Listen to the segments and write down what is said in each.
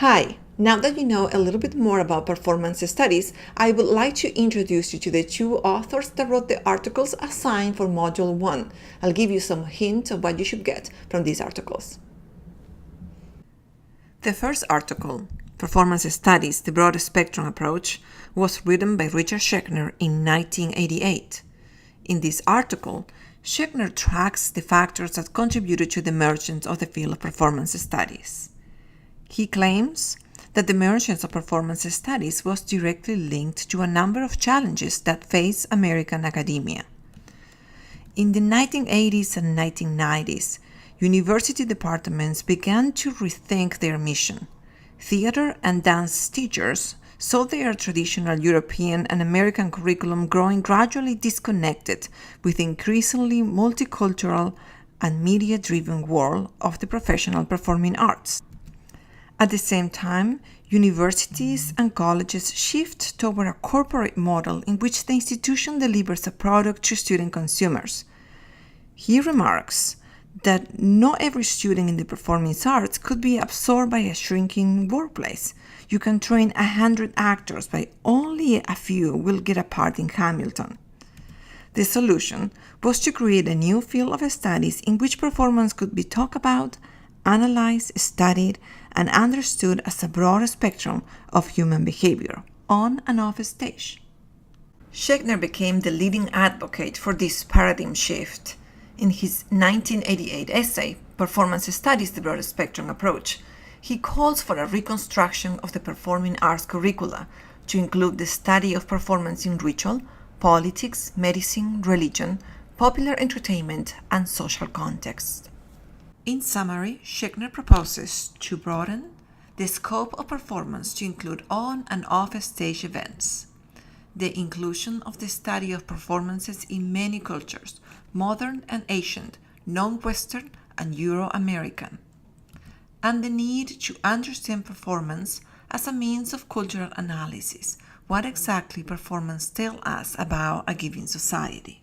Hi, now that you know a little bit more about performance studies, I would like to introduce you to the two authors that wrote the articles assigned for Module 1. I'll give you some hints of what you should get from these articles. The first article, Performance Studies, the Broad Spectrum Approach, was written by Richard Schechner in 1988. In this article, Shechner tracks the factors that contributed to the emergence of the field of performance studies. He claims that the emergence of performance studies was directly linked to a number of challenges that face American academia. In the 1980s and 1990s, university departments began to rethink their mission. Theater and dance teachers saw their traditional European and American curriculum growing gradually disconnected with the increasingly multicultural and media-driven world of the professional performing arts. At the same time, universities and colleges shift toward a corporate model in which the institution delivers a product to student consumers. He remarks that not every student in the performing arts could be absorbed by a shrinking workplace. You can train 100 actors, but only a few will get a part in Hamilton. The solution was to create a new field of studies in which performance could be talked about, analyzed, studied, and understood as a broad spectrum of human behavior, on and off stage. Shechner became the leading advocate for this paradigm shift. In his 1988 essay, Performance Studies, the Broad Spectrum Approach, he calls for a reconstruction of the performing arts curricula to include the study of performance in ritual, politics, medicine, religion, popular entertainment, and social context. In summary, Shechner proposes to broaden the scope of performance to include on and off-stage events, the inclusion of the study of performances in many cultures, modern and ancient, non-Western and Euro-American, and the need to understand performance as a means of cultural analysis. What exactly performance tells us about a given society?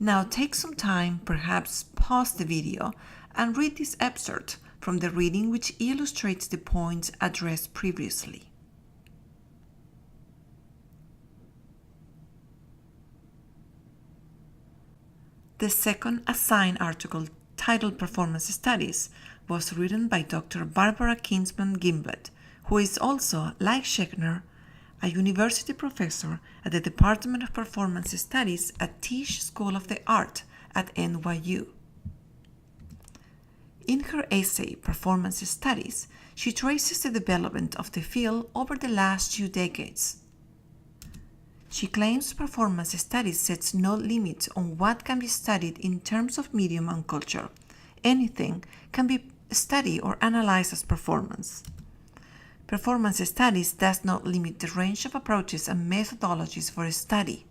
Now take some time, perhaps pause the video, and read this excerpt from the reading which illustrates the points addressed previously. The second assigned article, titled Performance Studies, was written by Dr. Barbara Kirshnblatt-Gimblett, who is also, like Shechner, a university professor at the Department of Performance Studies at Tisch School of the Art at NYU. In her essay, Performance Studies, she traces the development of the field over the last 2 decades. She claims performance studies sets no limit on what can be studied in terms of medium and culture. Anything can be studied or analyzed as performance. Performance studies does not limit the range of approaches and methodologies for study.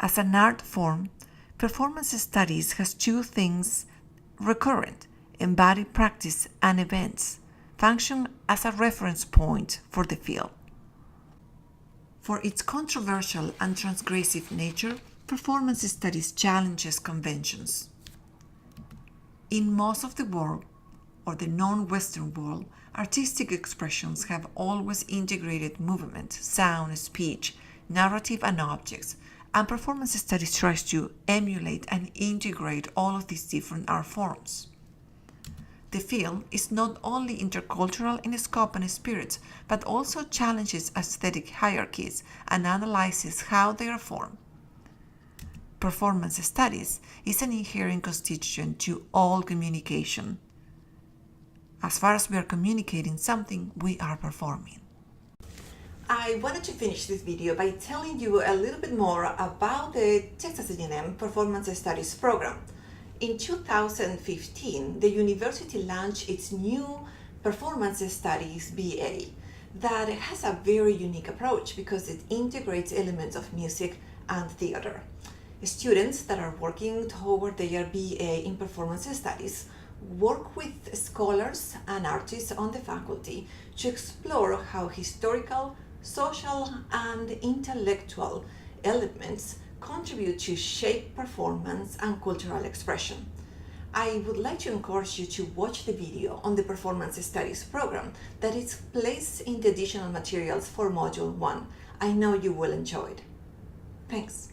As an art form, performance studies has 2 things: recurrent, embodied practice, and events, function as a reference point for the field. For its controversial and transgressive nature, performance studies challenges conventions. In most of the world, or the non-Western world, artistic expressions have always integrated movement, sound, speech, narrative, and objects, and performance studies tries to emulate and integrate all of these different art forms. The field is not only intercultural in scope and spirit, but also challenges aesthetic hierarchies and analyzes how they are formed. Performance studies is an inherent constituent to all communication. As far as we are communicating something, we are performing. I wanted to finish this video by telling you a little bit more about the Texas A&M Performance Studies program. In 2015, the university launched its new Performance Studies BA that has a very unique approach because it integrates elements of music and theater. Students that are working toward their BA in Performance Studies work with scholars and artists on the faculty to explore how historical, social, and intellectual elements contribute to shape performance and cultural expression. I would like to encourage you to watch the video on the Performance Studies program that is placed in the additional materials for Module 1. I know you will enjoy it. Thanks.